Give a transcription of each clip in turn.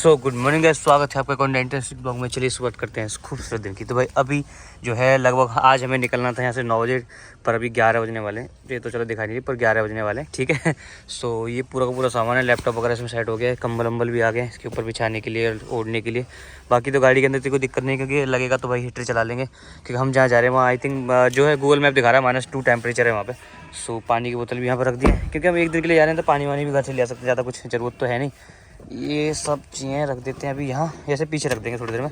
So good morning guys, स्वागत है आपका कंटेंट ब्लॉग में। चलिए शुरुआत करते हैं इस खूबसूरत दिन की। तो भाई अभी जो है लगभग आज हमें निकलना था यहाँ से 9 बजे, पर अभी 11 बजने वाले हैं। ये तो चलो दिखाई नहीं पर 11 बजने वाले हैं, ठीक है। सो ये पूरा का पूरा सामान है, लैपटॉप वगैरह इसमें सेट हो गया है, कंबल वम्बल भी आ गए इसके ऊपर बिछाने के लिए, ओढ़ने के लिए। बाकी तो गाड़ी के अंदर कोई दिक्कत नहीं, क्योंकि लगेगा तो भाई हीटर चला लेंगे, क्योंकि हम जहाँ जा रहे हैं वहाँ आई थिंक जो है गूगल मैप दिखा रहा है -2 टेम्परेचर है वहाँ पे। सो पानी की बोतल भी यहाँ पर रख दी है, क्योंकि हम एक दिन के लिए जा रहे हैं तो पानी वानी भी घर से ले आ सकते हैं, ज़्यादा कुछ ज़रूरत तो है नहीं। ये सब चीज़ें रख देते हैं अभी यहाँ, जैसे पीछे रख देंगे थोड़ी देर में।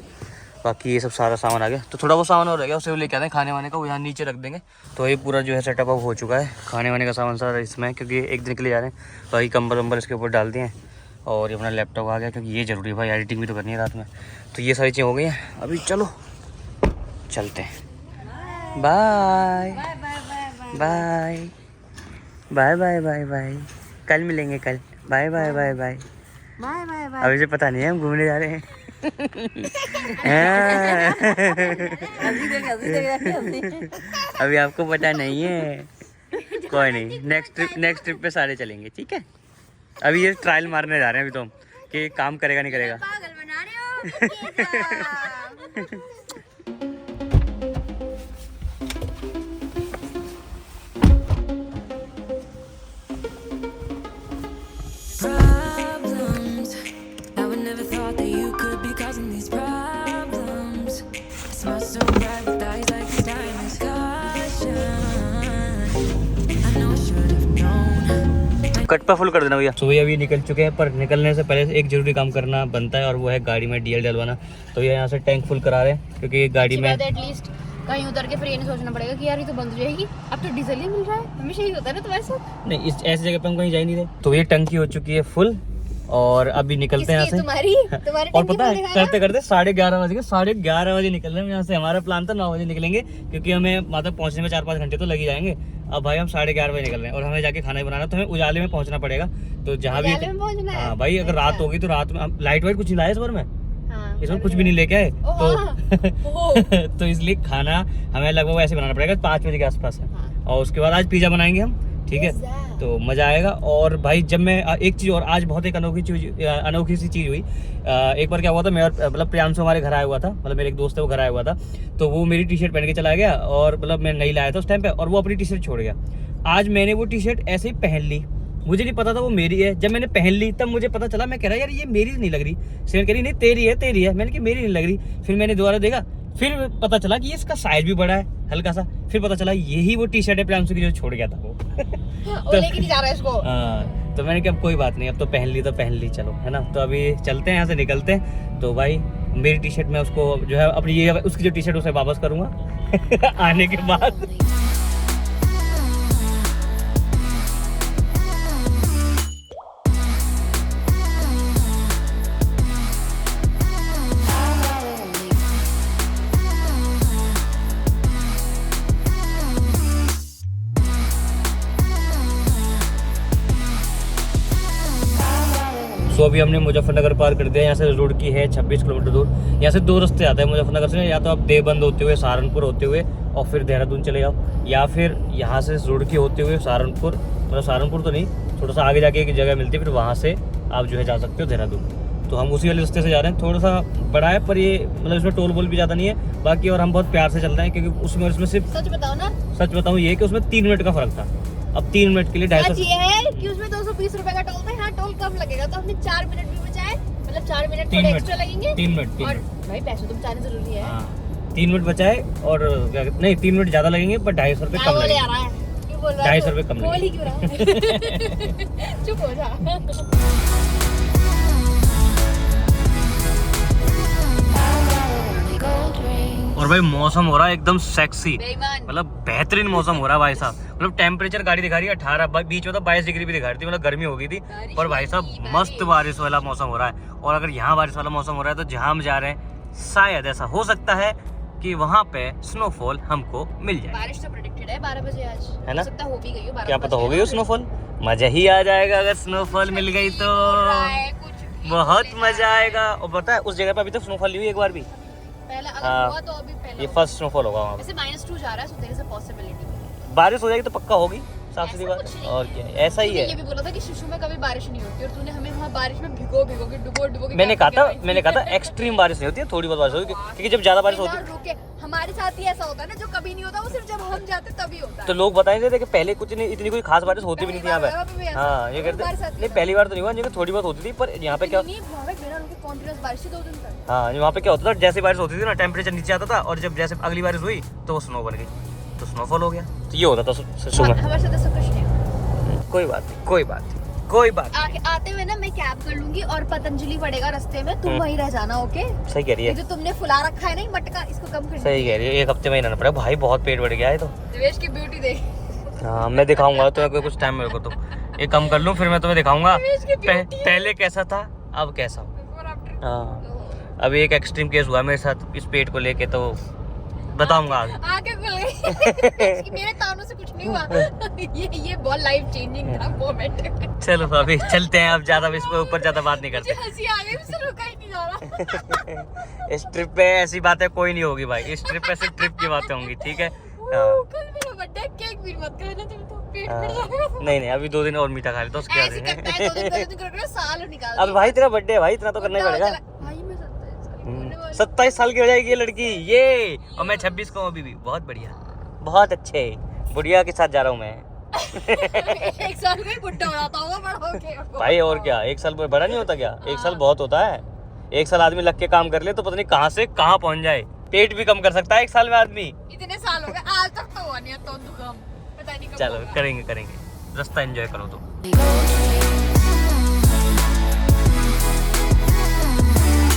बाकी ये सब सारा सामान आ गया, तो थोड़ा वो सामान और रह गया, उसे वो लेके आते हैं खाने वाने का, वो यहाँ नीचे रख देंगे। तो ये पूरा जो है सेटअप अब हो चुका है, खाने वाने का सामान सारा इसमें, क्योंकि एक दिन के लिए जा रहे हैं। बाकी कंबल वम्बल इसके ऊपर डाल दिए हैं, और ये अपना लैपटॉप आ गया, क्योंकि ये ज़रूरी है भाई, एडिटिंग भी तो करनी है रात में। तो ये सारी चीज़ें हो गई हैं, अभी चलो चलते हैं। Bye bye bye bye bye bye, कल मिलेंगे कल। Bye bye bye bye bye bye bye. अभी से पता नहीं है हम घूमने जा रहे हैं। अभी आपको पता नहीं है, कोई नहीं, नेक्स्ट ट्रिप पे सारे चलेंगे, ठीक है। अभी ये ट्रायल मारने जा रहे हैं अभी तो हम, कि काम करेगा नहीं करेगा। पागल बना रहे हो। Problems. I would never thought that you could be causing these problems. Smile so bright with eyes like the diamonds. Caution. I know I should have known. Cut पे फुल कर देना भैया। तो अभी निकल चुके हैं, पर निकलने से पहले एक जरूरी काम करना बनता है, और वो है गाड़ी में डीएल डलवाना। तो ये यहाँ से टैंक फुल करा रहे हैं, क्योंकि गाड़ी में एटलीस्ट कहीं उतर के फिर ये नहीं सोचना पड़ेगा कि यार ये तो बंद हो जाएगी, अब तो डीजल ही मिल रहा है। हमेशा यही होता है ना तुम्हारे साथ। नहीं, इस ऐसी जगह पे हम कहीं जा ही नहीं रहे। तो ये टंकी हो चुकी है फुल, और अभी निकलते हैं यहाँ से। तुम्हारी और पता है करते करते 11:30 बज गए, 11:30 बजे निकल रहे हैं यहाँ से। हमारा प्लान था 9 बजे निकलेंगे, क्योंकि हमें मतलब पहुँचने में 4-5 घंटे तो लग ही जाएंगे। अब भाई हम 11:30 बजे निकल रहे हैं, और हमें जाके खाना ही बनाना, तो हमें उजाले में पहुँचना पड़ेगा। तो जहाँ भी हाँ भाई, अगर रात होगी तो रात में लाइट वाइट कुछ नहीं लाया इस बार में, इसमें कुछ भी नहीं लेके आए, तो तो इसलिए खाना हमें लगभग ऐसे बनाना पड़ेगा 5 बजे के आसपास है। और उसके बाद आज पिज़्ज़ा बनाएंगे हम, ठीक है, तो मज़ा आएगा। और भाई जब मैं एक चीज़ और, आज बहुत एक अनोखी सी चीज़ हुई। एक बार क्या हुआ था, मैं मतलब प्रियांशु हमारे घर आया हुआ था, मतलब मेरे एक दोस्त है वो घर आया हुआ था, तो वो मेरी टी शर्ट पहन के चला गया, और मतलब मैं नहीं लाया था उस टाइम पे, और वो अपनी टी शर्ट छोड़ गया। आज मैंने वो टी शर्ट ऐसे ही पहन ली, मुझे नहीं पता था वो मेरी है। जब मैंने पहन ली तब मुझे पता चला, मैं कह रहा यार ये मेरी नहीं लग रही। सेवन कह रही नहीं तेरी है। मैंने कहा मेरी नहीं लग रही। फिर मैंने दोबारा देखा, फिर पता चला कि इसका साइज भी बड़ा है हल्का सा। फिर पता चला यही वो टी शर्ट है प्रियांशु की जो छोड़ गया था वो। तो लेके नहीं जा रहा है इसको। हाँ, तो मैंने कहा अब कोई बात नहीं, अब तो पहन ली चलो, है ना। तो अभी चलते हैं यहाँ से, निकलते हैं। तो भाई मेरी टी शर्ट में उसको जो है अपनी ये उसकी जो टी शर्ट उसे वापस करूँगा आने के बाद। तो अभी हमने मुजफ्फरनगर पार कर दिया। यहाँ से रोड की है 26 किलोमीटर दूर। यहाँ से 2 रास्ते आते हैं मुजफ्फरनगर से, या तो आप देवबंद होते हुए सहारनपुर होते हुए और फिर देहरादून चले जाओ, या फिर यहाँ से रोड की होते हुए सहारनपुर, मतलब सहारनपुर तो नहीं, थोड़ा सा आगे जाके एक जगह मिलती है, फिर वहाँ से आप जो है जा सकते हो देहरादून। तो हम उसी वाले रास्ते से जा रहे हैं। थोड़ा सा बड़ा है, पर ये मतलब इसमें टोल बोल भी ज़्यादा नहीं है बाकी, और हम बहुत प्यार से चल रहे हैं, क्योंकि उसमें सिर्फ सच बताऊँ ये कि उसमें 3 मिनट का फ़र्क था। अब 3 मिनट के लिए 250 है कि उसमें 220 रुपए का टोल था। यहाँ टोल कम लगेगा, तो हमने 4 मिनट भी बचाए, मतलब 4 मिनट थोड़े एक्स्ट्रा लगेंगे। 3 मिनट और भाई पैसे तो बचाने जरूरी है। हाँ, 3 मिनट बचाए, और नहीं 3 मिनट ज्यादा लगेंगे, पर 250 रुपए कम लगेंगे। 250 रुपए कम लगेंगे। चुप हो जा। और भाई मौसम हो रहा है एकदम सेक्सी, मतलब बेहतरीन मौसम हो रहा है भाई साहब। मतलब टेम्परेचर गाड़ी दिखा रही है 18, बीच में तो 22 डिग्री भी दिखा रही थी, मतलब गर्मी हो गई थी। पर भाई साहब मस्त बारिश वाला मौसम हो रहा है। और अगर यहाँ बारिश वाला मौसम हो रहा है, तो जहाँ हम जा रहे हैं शायद ऐसा हो सकता है कि वहाँ पे स्नोफॉल हमको मिल जाए। बारिश तो प्रेडिक्टेड है 12 बजे आज, है ना। हो भी गई हो, क्या पता हो गई हो स्नोफॉल, मजा ही आ जाएगा अगर स्नोफॉल मिल गई तो, बहुत मजा आएगा। और पता है उस जगह पे अभी तक स्नोफॉल नहीं हुई एक बार भी। पहले अगर हुआ तो अभी पहले ये फर्स्ट स्नोफॉल होगा वहाँ पे। वैसे -2 जा रहा है, so there is a possibility. बारिश हो जाएगी तो पक्का होगी, साफ सुथरी ऐसा बात कुछ है। नहीं और क्या है, ऐसा ही तूने है। ये भी बोला था कि शिशु में कभी बारिश नहीं होती और तूने हमें वहाँ बारिश में भिगो के डुबो के मैंने कहा था एक्सट्रीम बारिश नहीं होती है, थोड़ी बहुत बारिश होती है, क्योंकि जब ज्यादा बारिश होती है रुके हमारे साथ ही ऐसा होता है ना, जो कभी नहीं होता वो सिर्फ जब हम जाते तभी होता है। तो लोग बताएंगे थे कि पहले कुछ नहीं, इतनी कोई खास बारिश होती भी नहीं थी यहाँ पे। हाँ ये कहते नहीं, पहली बार तो नहीं हुआ, नहीं थोड़ी बहुत होती थी, पर यहाँ पे क्या, कंटिन्यूअस बारिश थी 2 दिन तक। हाँ वहाँ पे क्या होता था, जैसे बारिश होती थी ना टेम्परेचर नीचे आता था, और जब जैसे अगली बारिश हुई तो वो स्नो बन गई, तो स्नोफॉल हो गया। तो ये होता था सुबह। हमारे साथ ऐसा कुछ नहीं हुआ। कोई बात नहीं, कोई बात नहीं, कोई बात आते हुए ना मैं कैब कर लूंगी और पतंजलि पड़ेगा रास्ते में, तुम वहीं रह जाना। ओके नहीं। सही कह रही ये है, जो तुमने फुला रखा है ना ये मटका, इसको कम कर। सही कह रही है, 1 हफ्ते में ही रहना पड़ेगा भाई, बहुत पेट बढ़ गया है तो। दिवेश की ब्यूटी देख। हाँ मैं दिखाऊंगा तुम्हें कुछ टाइम मेरे को, तो ये कम कर लूँ फिर मैं तुम्हें दिखाऊंगा पहले कैसा था अब कैसा हूँ। हाँ अभी एक एक्सट्रीम केस हुआ मेरे साथ इस पेट को लेके, तो बताऊंगा आगे। आगे खुल गई। मेरे तानों से कुछ नहीं हुआ। ये बहुत लाइफ चेंजिंग था मोमेंट। चलो अभी चलते हैं, अब ज्यादा इस पे ऊपर ज्यादा बात नहीं करते। हंसी आ गई, मुझसे रुका ही नहीं जा रहा। इस ट्रिप पे ऐसी बातें कोई नहीं होगी भाई, इस ट्रिप पे सिर्फ ट्रिप की बातें होंगी, ठीक है। कल मेरा बर्थडे, केक भी मत खाना तुम तो, पेट हाँ। फट जाएगा। नहीं अभी 2 दिन और मीठा खा ले तो उसके ऐसे करता है, 2 दिन कर साल निकाल। अब भाई तेरा बर्थडे है भाई, इतना तो करना ही पड़ेगा। भाई मैं 27 27 साल की हो जाएगी ये लड़की, ये और मैं 26 का हूँ अभी भी। बहुत बढ़िया, बहुत अच्छे, बुढ़िया के साथ जा रहा हूँ मैं। 1 साल में बुढ़ा हो जाता होगा बड़ा होके। भाई और क्या, 1 साल बड़ा नहीं होता क्या, 1 साल बहुत होता है। 1 साल आदमी लग के काम कर ले तो पता नहीं कहाँ से कहाँ पहुँच जाए, पेट भी कम कर सकता है 1 साल में आदमी। इतने साल हो गए आज तक तो हुआ नहीं है, तो दुखम पता नहीं कब चलो होगा। करेंगे, रास्ता एंजॉय करो तो।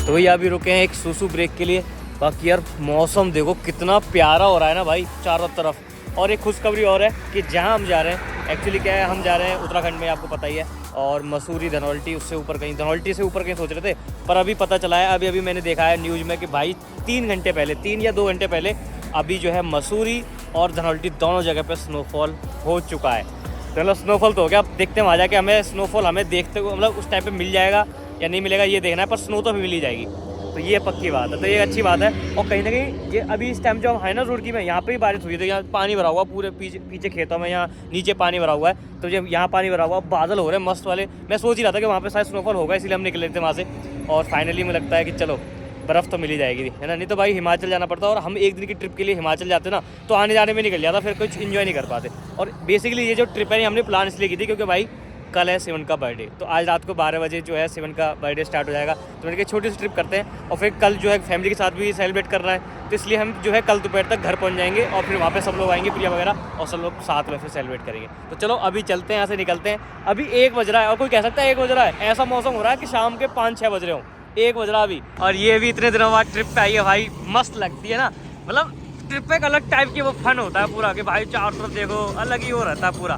तो भैया अभी रुके हैं एक सुसु ब्रेक के लिए। बाकी यार मौसम देखो कितना प्यारा हो रहा है ना भाई चारों तरफ। और एक खुशखबरी और है कि जहाँ हम जा रहे हैं, एक्चुअली क्या है, हम जा रहे हैं उत्तराखंड में, आपको पता ही है, और मसूरी धनौल्टी, उससे ऊपर कहीं, धनौल्टी से ऊपर कहीं सोच रहे थे, पर अभी पता चला है, अभी मैंने देखा है न्यूज़ में कि भाई 3 घंटे पहले, 3 या 2 घंटे पहले अभी जो है मसूरी और धनौल्टी दोनों जगह पे स्नोफॉल हो चुका है। तो मतलब स्नोफॉल तो हो गया, अब देखते हैं वहाँ जाके हमें स्नोफॉल हमें देखते हुए मतलब उस टाइम पे मिल जाएगा या नहीं मिलेगा ये देखना है, पर स्नो तो अभी मिल ही जाएगी, तो ये पक्की बात है, तो ये अच्छी बात है। और कहीं ना कहीं ये अभी इस टाइम जो हम है ना रुड़की में, यहाँ पे ही बारिश हुई, तो यहाँ पानी भरा हुआ पूरे पीछे खेतों में, यहाँ नीचे पानी भरा हुआ है, तो जब यहाँ पानी भरा हुआ, बादल हो रहे हैं मस्त वाले। मैं सोच ही रहा था कि वहाँ पे शायद स्नोफॉल होगा, इसलिए हम निकले थे वहाँ से, और फाइनली मुझे लगता है कि चलो बर्फ़ तो मिल ही जाएगी, है ना। नहीं तो भाई हिमाचल जाना पड़ता, और हम एक दिन की ट्रिप के लिए हिमाचल जाते ना तो आने जाने में निकल जाता, फिर कुछ इन्जॉय नहीं कर पाते। और बेसिकली ये जो ट्रिप है हमने प्लान इसलिए की थी क्योंकि भाई कल है शिवन का बर्थडे, तो आज रात को 12 बजे जो है शिवन का बर्थडे स्टार्ट हो जाएगा, तो मैंने कहा छोटी सी ट्रिप करते हैं, और फिर कल जो है फैमिली के साथ भी सेलिब्रेट कर रहा है, तो इसलिए हम जो है कल दोपहर तक घर पहुंच जाएंगे, और फिर वहाँ पे सब लोग आएंगे, प्रिया वगैरह, और सब लोग साथ में फिर सेलिब्रेट करेंगे। तो चलो अभी चलते हैं, यहाँ से निकलते हैं। अभी 1 बज रहा है, और कोई कह सकता है 1 बज रहा है, ऐसा मौसम हो रहा है कि शाम के 5-6 बज रहे हो, 1 बज रहा अभी। और ये भी इतने दिनों बाद ट्रिप पे आई है भाई, मस्त लगती है ना, मतलब ट्रिप पे एक अलग टाइप की वो फन होता है पूरा, कि भाई चारों तरफ देखो अलग ही हो रहता है पूरा।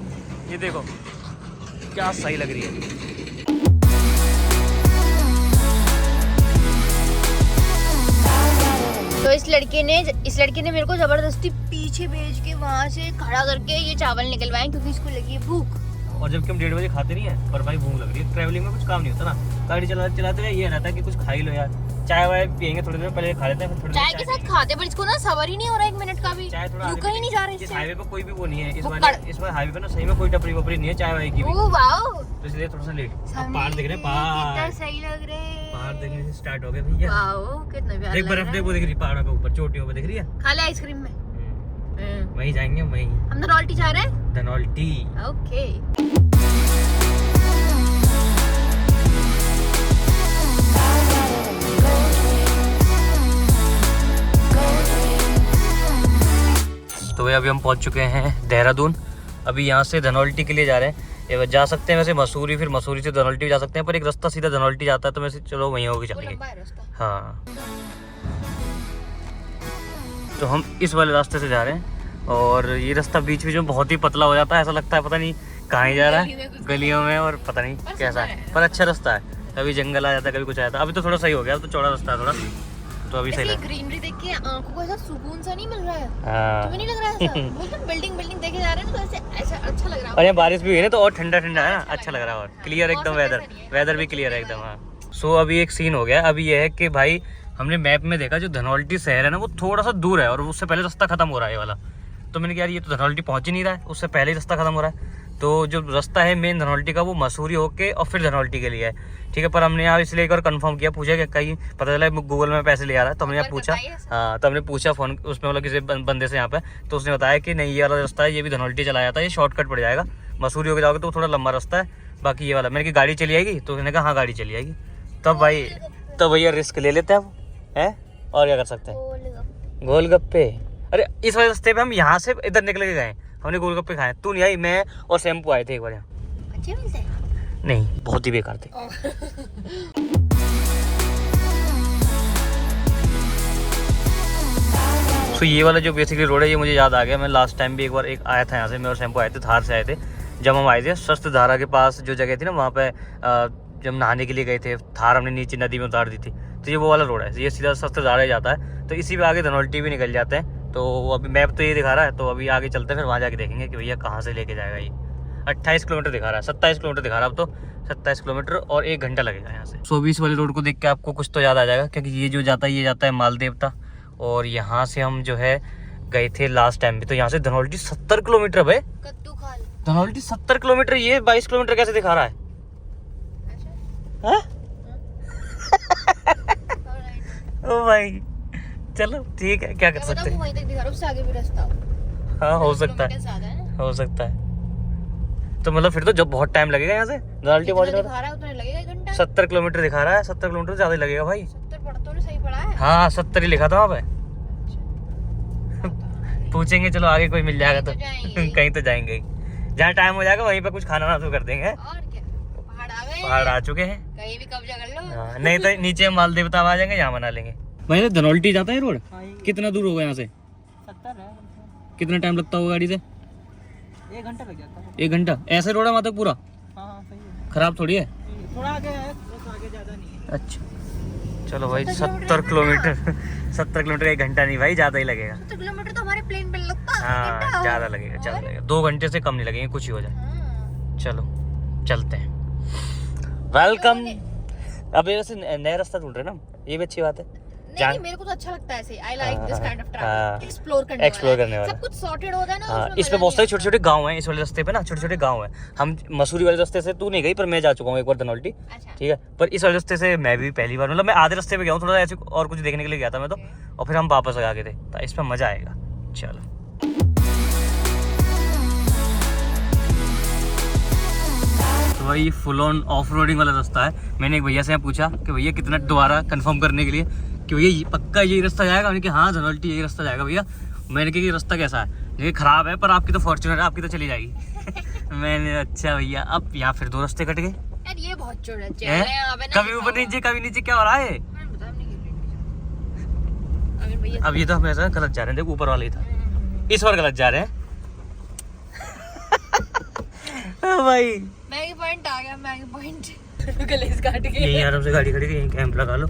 ये देखो क्या सही लग रही है। तो इस लड़के ने मेरे को जबरदस्ती पीछे भेज के वहाँ से खड़ा करके ये चावल निकलवाए, क्योंकि इसको लगी है भूख। और जबकि हम 1:30 बजे खाते नहीं है, पर भाई भूख लग रही है। ट्रैवलिंग में कुछ काम नहीं होता ना, गाड़ी चलाते हुए ये रहता है कि कुछ खा ही लो यार, चाय वाय पियेंगे थोड़ी देर पहले, खा लेते हैं, फिर थोड़ी चाय के साथ खाते, पर इसको ना सबर ही नहीं हो रहा 1 मिनट का भी, चाय थोड़ा रुका ही नहीं जा रहा इस इससे। हाईवे पे कोई भी वो नहीं है इस बार हाईवे पे ना सही में कोई टपरी वपरी नहीं है चाय वाय की भी, ओह वाओ, तो इसलिए थोड़ा सा लेट। सामने पहाड़ दिख रहे हैं, कितना पहाड़ सही लग रहे हैं, पहाड़ देखने से स्टार्ट हो गए भैया। वाओ कितना प्यारा देख लग बर्फ रहा देख, है। वो दिख रही पहाड़ों के ऊपर चोटियों पे दिख रही है। खा ले आइसक्रीम में। वहीं जाएंगे, वहीं हम धनौल्टी जा रहे हैं। धनौल्टी। ओके तो भाई अभी हम पहुंच चुके हैं देहरादून। अभी यहाँ से धनौल्टी के लिए जा रहे हैं, ये जा सकते हैं वैसे मसूरी, फिर मसूरी से धनौल्टी भी जा सकते हैं, पर एक रास्ता सीधा धनौल्टी जाता है, तो वैसे चलो वहीं होगी वो चलेंगे। लंबा है रास्ता। हाँ तो हम इस वाले रास्ते से जा रहे हैं, और ये रास्ता बीच बीच में बहुत ही पतला हो जाता है, ऐसा लगता है पता नहीं कहाँ ही जा रहा है, गलियों में, और पता नहीं कैसा है, पर अच्छा रास्ता है। कभी जंगल आ जाता है, कभी कुछ आ जाता है। अभी तो थोड़ा सही हो गया, अब तो चौड़ा रास्ता है थोड़ा, तो अभी सही ऐसे लग ग्रीनरी देख के आंखों को ऐसा सुकून सा नहीं मिल रहा है, हाँ। तुम्हें नहीं लग रहा है ऐसा? बिल्कुल बिल्डिंग देखे जा रहे हैं ना, तो ऐसे ऐसा अच्छा लग रहा है। और यहाँ बारिश भी हुई है ना, तो और ठंडा ठंडा है ना, अच्छा लग रहा है, और क्लियर एकदम वेदर भी क्लियर है एकदम। हाँ सो अभी एक सीन हो गया, अभी ये है कि भाई हमने मैप में देखा जो धनौल्टी शहर है ना वो थोड़ा सा दूर है, और उससे पहले रास्ता खत्म हो रहा है ये वाला, तो मैंने कहा यार ये तो धनौल्टी पहुंच ही नहीं रहा है, उससे पहले ही रास्ता खत्म हो रहा है। तो जो रास्ता है मेन धनौल्टी का वो मसूरी होके और फिर धनौल्टी के लिए है, ठीक है। पर हमने यहाँ इसलिए एक बार कंफर्म किया, पूछा कि कहीं पता चला गूगल में पैसे ले आ रहा है, तो हमने यहाँ पूछा, हाँ तो हमने पूछा फ़ोन उसमें मतलब किसी बंदे से यहाँ पे, तो उसने बताया कि नहीं ये वाला रास्ता है, ये भी धनौल्टी चला जाता है, ये शॉर्टकट पड़ जाएगा, मसूरी होकर जाओगे तो थोड़ा लंबा रास्ता है, बाकी ये वाला। मैंने कहा गाड़ी चली आएगी, तो उसने कहा हाँ गाड़ी चली आएगी। तब भाई तो भैया रिस्क ले लेते हैं अब, है और क्या कर सकते हैं। गोलगप्पे, अरे इस वाले रास्ते पे हम यहाँ से इधर निकल के गए, हमने गोलगप्पे खाए, तू नहीं आई, मैं और शैम्पू आए थे एक बार यहाँ। अच्छे मिलते हैं? नहीं बहुत ही बेकार थे। तो ये वाला जो बेसिकली रोड है ये मुझे याद आ गया, मैं लास्ट टाइम भी एक बार आया था यहाँ से, मैं और शैम्पू आए थे, धार से आए थे। जब हम आए थे शस्त्र धारा के पास जो जगह थी ना, वहाँ पे जब नहाने के लिए गए थे, थार हमने नीचे नदी में उतार दी थी, तो ये वो वाला रोड है, ये सीधा शस्त्र धारा ही जाता है। तो इसी पे आगे धनौल्टी भी निकल जाते हैं। तो अभी मैप तो ये दिखा रहा है, तो अभी आगे चलते हैं, फिर वहाँ जाके देखेंगे कि भैया कहाँ से लेके जाएगा। ये 28 किलोमीटर दिखा रहा है, 27 किलोमीटर दिखा रहा है अब तो, 27 किलोमीटर और 1 घंटा लगेगा यहाँ से। 120 वाले रोड को देख के आपको कुछ तो याद आ जाएगा, क्योंकि ये जो जाता है ये जाता है माल देवता, और यहाँ से हम जो है गए थे लास्ट टाइम भी। तो यहाँ से धनौल्टी 70 किलोमीटर भाई, कद्दू खा लो। धनौल्टी 70 किलोमीटर, ये 22 किलोमीटर कैसे दिखा रहा है? ओ भाई चलो ठीक है, क्या कर सकते हैं। वहीं तक दिखा रहा, उससे आगे भी रास्ता हाँ हो सकता है, हो सकता है। तो मतलब फिर तो जब बहुत टाइम लगेगा यहाँ से धनौल्टी पहुँचने में। 70 किलोमीटर दिखा रहा है, 70 किलोमीटर ज्यादा लगेगा भाई। 70 पढ़ तो सही पढ़ा है। हाँ 70 ही लिखा था वहाँ पे। पूछेंगे चलो आगे कोई मिल जाएगा तो कहीं तो जाएंगे, जहाँ टाइम हो जाएगा वहीं पे कुछ खाना शुरू कर देंगे। और क्या, पहाड़ आ चुके हैं, कहीं भी कब्जा कर लो। हाँ, नहीं तो नीचे माल देवता आ जाएंगे, यहाँ बना लेंगे। भाई धनौल्टी जाता है रोड, कितना दूर होगा यहाँ से? 70 है। कितना टाइम लगता होगा गाड़ी से? 1 घंटा लग जाता है। 1 घंटा ऐसे रोड है वहाँ तक पूरा? हाँ सही है, खराब थोड़ी है, थोड़ा आगे है, बस आगे ज़्यादा नहीं है। अच्छा चलो भाई 70 किलोमीटर 70 किलोमीटर 1 घंटा नहीं भाई, ज़्यादा ही लगेगा। 70 किलोमीटर तो हमारे प्लेन पे लगता है। हाँ ज़्यादा लगेगा, ज़्यादा लगेगा, 2 घंटे से कम नहीं लगेंगे, कुछ ही हो जाए। चलो चलते हैं, वेलकम। अब ये वैसे नया रास्ता ढूंढ रहे हैं ना, ये भी अच्छी बात है। नहीं मेरे को तो अच्छा लगता है ऐसे, I like this kind of हाँ। ट्रैवल, एक्सप्लोर करने वाला। सब कुछ सॉर्टेड होता है ना, हाँ, उसमें इसमें बहुत सारे छोटे छोटे गांव हैं, इस वाले रास्ते पे ना छोटे छोटे गांव हैं। हम मसूरी वाले रास्ते से तू नहीं गई, पर मैं जा चुका हूँ एक बार धनौल्टी, ठीक है। पर इस वाले रास्ते से मैं भी पहली बार, मतलब मैं आधे रास्ते पे गया हूँ, थोड़ा ऐसे और कुछ देखने के लिए गया था मैं तो, और फिर हम वापस आ गए थे, तो इसमें मजा आएगा। चलो तो भाई फुल ऑन ऑफ रोडिंग वाला रास्ता है। मैंने एक भैया से यहाँ पूछा कि भैया कितना, दोबारा कंफर्म करने के लिए कि भैया पक्का यही रास्ता जाएगा? मैंने कहा हाँ धनौल्टी यही रास्ता जाएगा भैया। मैंने कहा कि रास्ता कैसा है? ये खराब है, पर आपकी तो फॉर्च्यूनर है, आपकी तो चली जाएगी। मैंने अच्छा भैया, अब यहाँ फिर 2 रास्ते कट गए यार, ये बहुत चौड़ा है यहाँ पे ना, कभी ऊपर नीचे कभी नीचे, क्या हो रहा है? अब ये तो हम ऐसा गलत जा रहे हैं, देखो ऊपर वाला ही था, इस बार गलत जा रहे हैं। भाई मैगी पॉइंट आ गया, मैगी पॉइंट गलेस काट के यही आराम से गाड़ी खड़ी, यहीं कैंप लगा लो।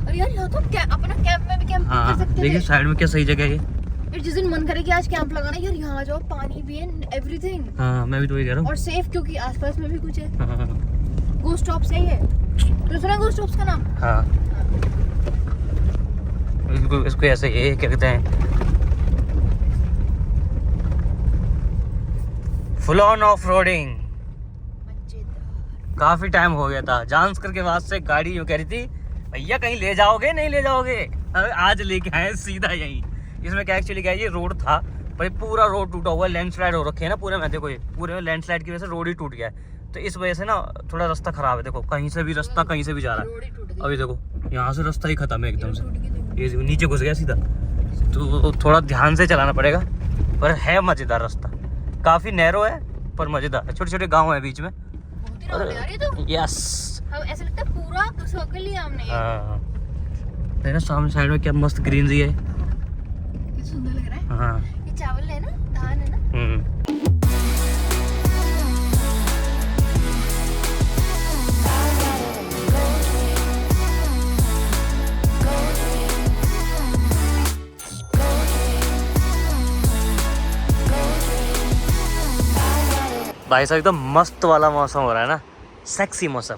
और यार यहाँ तो अपना कैंप में भी कैंप हाँ कर सकते हैं। देखिए साइड में क्या सही जगह है ये। यार जिस दिन मन करे कि आज कैंप लगाना, यार यहाँ जाओ, पानी भी है, एवरीथिंग। हाँ मैं भी तो वही कह रहा हूँ। और सेफ, क्योंकि आसपास में भी कुछ है। हाँ गोस्ट स्टॉप सही है, तो सुना गोस्ट स्टॉप्स का नाम? हाँ इसको ऐसे ये क्या कहते हैं, फुल ऑन ऑफ रोडिंग। काफी टाइम हो गया था, जानसकर के बाद से गाड़ी यूँ कह रही थी भैया कहीं ले जाओगे, नहीं ले जाओगे, आज लेके आए सीधा यहीं। इसमें क्या एक्चुअली क्या है, ये रोड था पर ये पूरा रोड टूटा हुआ है, लैंडस्लाइड हो रखे है ना पूरे में, देखो ये पूरे लैंडस्लाइड की वजह से रोड ही टूट गया है। तो इस वजह से ना थोड़ा रास्ता खराब है, देखो कहीं से भी रास्ता कहीं से भी जा रहा है। अभी देखो यहाँ से रास्ता ही खत्म है एकदम से, ये नीचे घुस गया सीधा, तो थोड़ा ध्यान से चलाना पड़ेगा। पर है मजेदार रास्ता, काफी नैरो है पर मजेदार है, छोटे छोटे गाँव है बीच में। यस ऐसा लगता है पूरा सर्कल ही हमने। हाँ देखना सामने साइड में क्या मस्त ग्रीनरी है, कितना सुंदर लग रहा है। हाँ ये चावल है ना, धान है ना। भाई साहब एकदम मस्त वाला मौसम हो रहा है ना, सेक्सी मौसम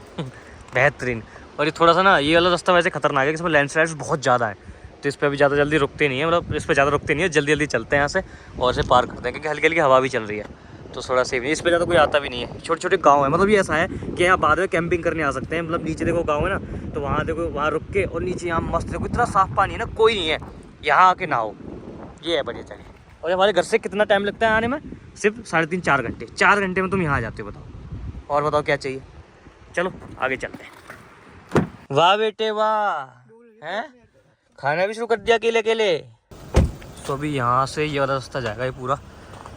बेहतरीन। और ये थोड़ा सा ना ये वाला रास्ता वैसे खतरनाक है, इसमें लैंडस्लाइड्स बहुत ज़्यादा है, तो इस पर अभी ज़्यादा जल्दी रुकते नहीं है, मतलब इस पर ज़्यादा रुकते नहीं है, जल्दी जल्दी चलते हैं यहाँ से और इसे पार करते हैं क्योंकि हल्की हल्की हवा भी चल रही है तो थोड़ा सेफ है। इस पर ज़्यादा कोई आता भी नहीं है, छोटे छोटे गाँव है, मतलब ये ऐसा है कि यहाँ बाद में कैंपिंग करने आ सकते हैं। मतलब नीचे देखो गाँव है ना, तो वहाँ देखो वहाँ रुक के और नीचे यहाँ मस्त देखो इतना साफ पानी है ना, कोई नहीं है, यहाँ आके नहाओ, ये है बढ़िया जगह। और हमारे घर से कितना टाइम लगता है आने में? सिर्फ 3.5-4 घंटे। 4 घंटे में तुम यहाँ आ जाते हो, बताओ। और बताओ क्या चाहिए, चलो आगे चलते हैं। वाह बेटे वाह, हैं खाना भी शुरू कर दिया अकेले अकेले। तो अभी यहाँ से ये वाला रास्ता जाएगा ये पूरा,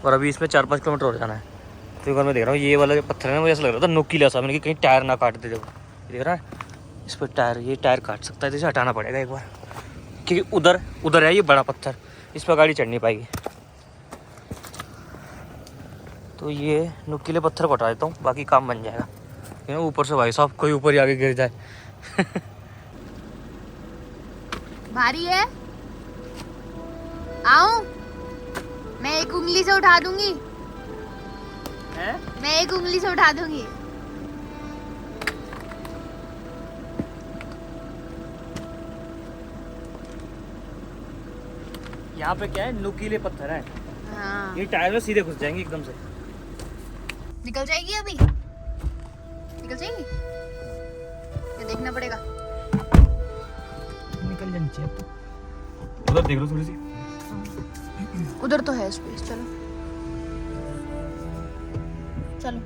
और अभी इसमें 4-5 किलोमीटर और जाना है। तो एक बार मैं देख रहा हूँ ये वाला जो पत्थर है ना, मुझे ऐसा लग रहा था नुकीला सा, मैंने कि कहीं टायर ना काट दे। देखो देख रहा है, इस पर टायर, ये टायर काट सकता है, तो इसे हटाना पड़ेगा एक बार, क्योंकि उधर है ये बड़ा पत्थर, इस पर गाड़ी चढ़ नहीं पाएगी। तो ये नुकीले पत्थर को हटा देता हूँ, बाकी काम बन जाएगा। ऊपर से भाई साहब कोई ऊपर ही आगे गिर जाए। भारी है, आओ मैं एक उंगली से उठा दूंगी है? मैं एक उंगली से उठा दूंगी। यहाँ पे क्या है, नुकीले पत्थर है, हाँ। ये टायर में सीधे घुस जाएंगे एकदम से। निकल जाएगी अभी, निकल जाएगी, ये देखना पड़ेगा। निकल जानी चाहिए। उधर देख लो थोड़ी सी, उधर तो है स्पेस, चलो चलो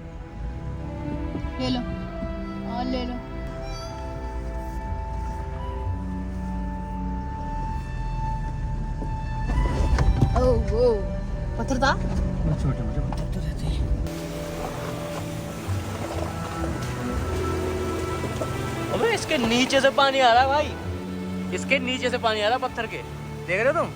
ले लो और ले लो। ओह वो पत्थर था, छोटे मोटे पत्थर तो रहते हैं। अबे इसके नीचे से पानी आ रहा है भाई, इसके नीचे से पानी आ रहा है पत्थर के, देख रहे हो तुम?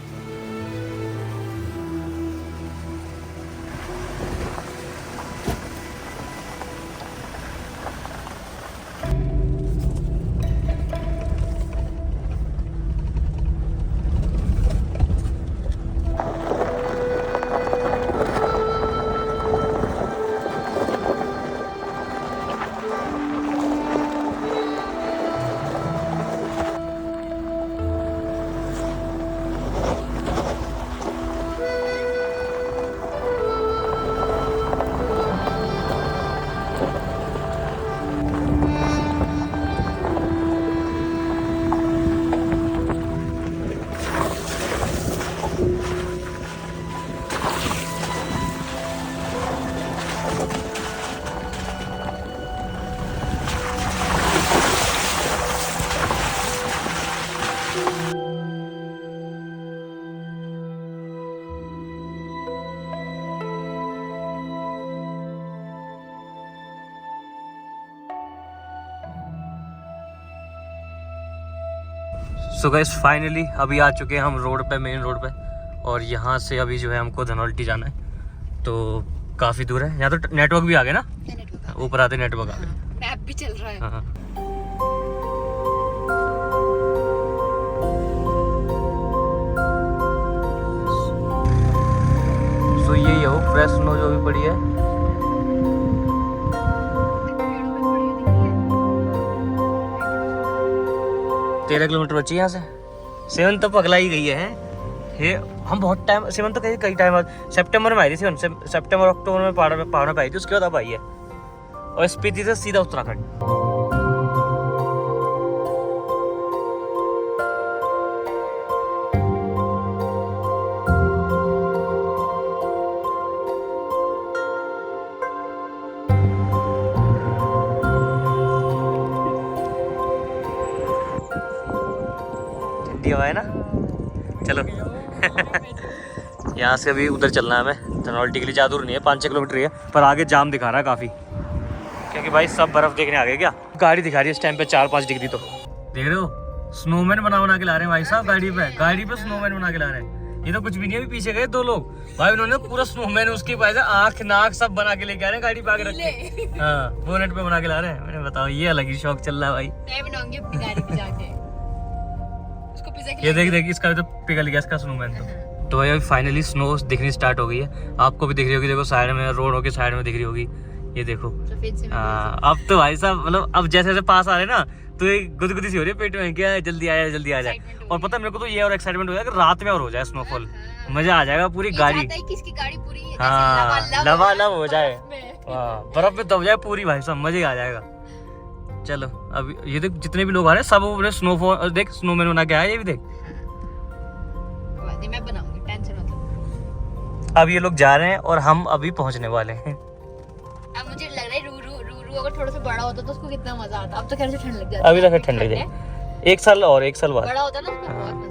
सो गाइस फाइनली अभी आ चुके हैं हम रोड पे, मेन रोड पे, और यहाँ से अभी जो है हमको धनौल्टी जाना है, तो काफ़ी दूर है। यहाँ तो नेटवर्क भी आ गया ना, ऊपर आते नेटवर्क आ गया, मैप भी चल रहा है। हाँ। सो यही हो फ्रेश स्नो जो भी पड़ी है। 13 किलोमीटर बची यहाँ से। 7 तो पगला ही गई है। ये हम बहुत टाइम 7 तो कई टाइम बाद सितंबर में आई थी। 7 सितंबर अक्टूबर में पहाड़ पे आई थी, उसके बाद अब आई है। और स्पीति से सीधा उत्तराखंड। हवा है ना, चलो यहाँ से अभी उधर चलना है हमें धनौल्टी के लिए। ज़्यादा दूर नहीं है, 5-6 किलोमीटर ही है, पर आगे जाम दिखा रहा है काफ़ी, क्योंकि भाई सब बर्फ़ देखने आ गए। क्या गाड़ी दिखा रही है इस टाइम पे 4-5 डिग्री, तो देख रहे हो स्नोमैन बना के ला रहे हैं भाई साहब। गाड़ी पे स्नोमैन बना के ला रहे हैं। ये तो कुछ भी नहीं है। अभी पीछे गए 2 लोग भाई, उन्होंने पूरा स्नोमैन उसकी वजह से आँख नाक सब बना के लेके आ रहे हैं, गाड़ी पे आगे रख के। हाँ, बोनेट पे बना के ला रहे हैं। मैंने बताओ, ये अलग ही शौक चल रहा है भाई। मैं बनाऊंगी अपनी गाड़ी पे जाके। ये देख इसका भी तो पिघल गया इसका स्नोमैन। तो भाई अभी फाइनली स्नो दिखनी स्टार्ट हो गई है। आपको भी दिख रही होगी, देखो साइड में, रोड के साइड में दिख रही होगी। ये देखो अब तो भाई साहब मतलब अब जैसे जैसे पास आ रहे हैं ना, तो एक गुदगुदी सी हो रही है पेट में, क्या जल्दी आया जल्दी आ जाए। Excitement हो और पता है मेरे को तो ये और एक्साइटमेंट हो जाएगा कि रात में और हो जाए स्नोफॉल, मजा आ जाएगा पूरी गाड़ी। चाहता है कि इसकी गाड़ी पूरी ऐसे हाँ लबालब हो जाए, बर्फ में। बर्फ में दब जाए पूरी भाई, सब मजे आ जाएगा। चलो अब ये देख जितने भी लोग आ रहे हैं सब अपने स्नोफॉल देख, स्नोमैन बना के आए ये भी देख। मैं बनाऊंगी, टेंशन मत लो। अब ये लोग जा रहे हैं और हम अभी पहुंचने वाले हैं। अब मुझे लग रहा है रू अगर थोड़ा सा बड़ा होता तो उसको कितना मजा आता। अब तो खैर से ठंड लग जाती है। अभी तो फिर ठंड लग जाए, एक साल बाद। बड़ा होता ना उसको बहुत मजा।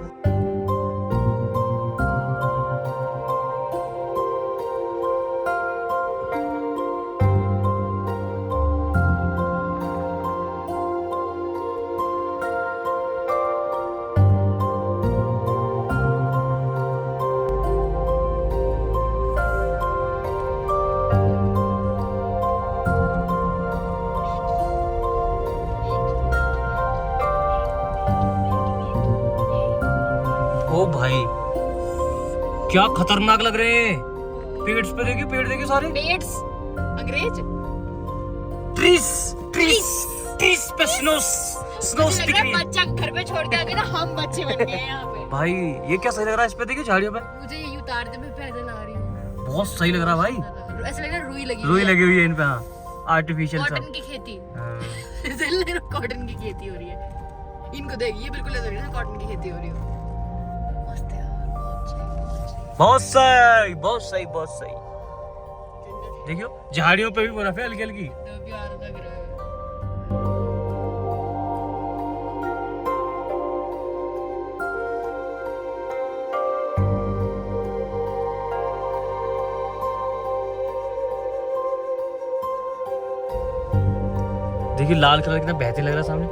ओ भाई क्या खतरनाक लग रहे हैं, पेड़ पे देखिए, पेड़ देखिए सारे, पेट्स अंग्रेज ट्रीज ट्रीज ट्रीज पे स्नो मुझे लग स्टिक रहा रही है है। बच्चा घर पे छोड़ के आके ना हम बच्चे बन गए हैं यहाँ पे। भाई ये क्या सही लग रहा है, इस पे देखिए झाड़ियों पे, मुझे ये उतार दे, मैं पैदल आ रही हूँ। बहुत सही लग रहा है भाई, ऐसा लग रहा है रुई लगी रुई लगी हुई है इन पे। हाँ आर्टिफिशियल कॉटन सब। की खेती। हाँ। ऐसा लग रहा है कॉटन की खेती हो रही है। इनको देख, ये बिल्कुल ऐसा लग रहा है कॉटन की खेती हो रही हो। मस्त है यार, बहुत सही। बहुत सही बहुत सही। देखियो झाड़ियों पे भी बर्फ है हल्की हल्की। तो प्यारा लग रहा है। देखिए लाल कलर कितना बेहतरीन लग रहा है सामने।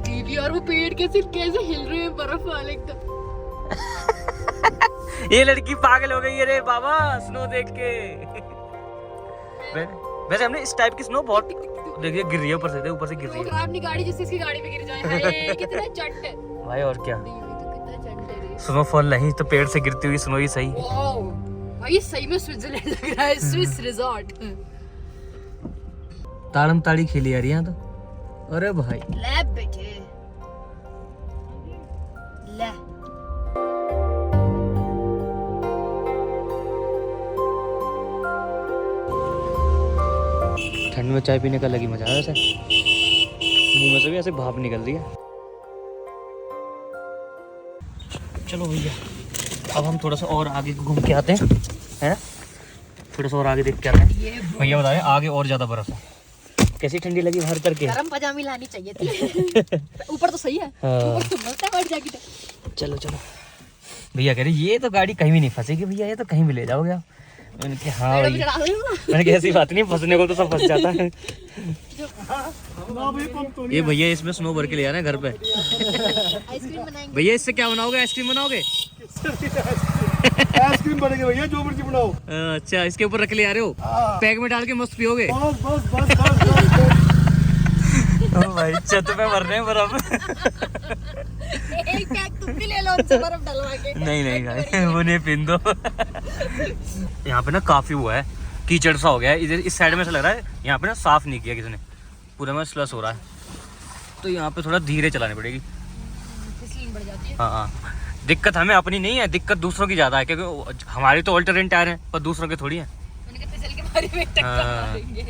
दीदी और वो पेड़ कैसे कैसे हिल रहे हैं बर्फ वाले एकदम। ये लड़की पागल हो गई है रे बाबा स्नो देख के। वैसे हमने इस टाइप की स्नो बहुत देखिए गिर रही है ऊपर से, ऊपर से गिर रही है अपनी गाड़ी जिससे इसकी गाड़ी पे गिर जाए। हाय कितना चंट है। भाई। और क्या, दीदी तो कितना चंट है रे। स्नोफॉल नहीं तो पेड़ से गिरती हुई स्नो ही सही। वाओ भाई सही में स्विट्जरलैंड लग रहा है, स्विस रिजॉर्ट। ताड़म ताड़ी खेली यार यहाँ तो। अरे भाई ले बेटे ले। ठंड में चाय पीने का लगी मजा है, ऐसे मुंह में से भी ऐसे भाप निकल रही है। चलो भैया अब हम थोड़ा सा और आगे घूम के आते हैं, है ना, थोड़ा सा और आगे देख के आते हैं। भैया बताए आगे और ज्यादा बर्फ है। कैसी ठंडी लगी बाहर करके। गरम पजामी लानी चाहिए थी। ऊपर तो सही है, हाँ। ऊपर तो मस्त है बड़ जैकेट। चलो चलो भैया कह रहे ये तो गाड़ी कहीं भी नहीं फंसेगी भैया, ये तो कहीं भी ले जाओगे आप। मैंने कहा हाँ पेड़ों पे भैया, चढ़ा दो ना। मैंने कहा ऐसी बात नहीं, फंसने को तो सब फंस जाता है। ये भैया इसमें स्नो भर के ले जाना है घर पे। आइसक्रीम बनाएंगे। भैया इससे क्या बनाओगे, आइसक्रीम बनाओगे? आइसक्रीम बनेगी भैया, जो मर्जी बनाओ। अच्छा इसके ऊपर रख ले आ रहे हो, पैक में डाल के मस्त पियोगे। बस बस बस बस ओ भाई छत पे मर रहे हैं बर्फ। एक पैक तुम भी ले लो उनसे बर्फ डलवा के। नहीं नहीं भाई वो नहीं पीन दो। यहाँ पे ना काफी हुआ है, कीचड़ सा हो गया है इधर, इस साइड में ऐसा लग रहा है यहाँ पे ना साफ नहीं किया किसी ने, पूरा में स्लस हो रहा है, तो यहाँ पे थोड़ा धीरे चलानी पड़ेगी। फिसलन बढ़ जाती है। हाँ हाँ दिक्कत हमें अपनी नहीं है, दिक्कत दूसरों की ज्यादा है, क्योंकि हमारी तो ऑल्टरनेट टायर है पर दूसरों के थोड़ी है। मैंने कहा फिसल के मारे में टक्कर हाँ। मारेंगे।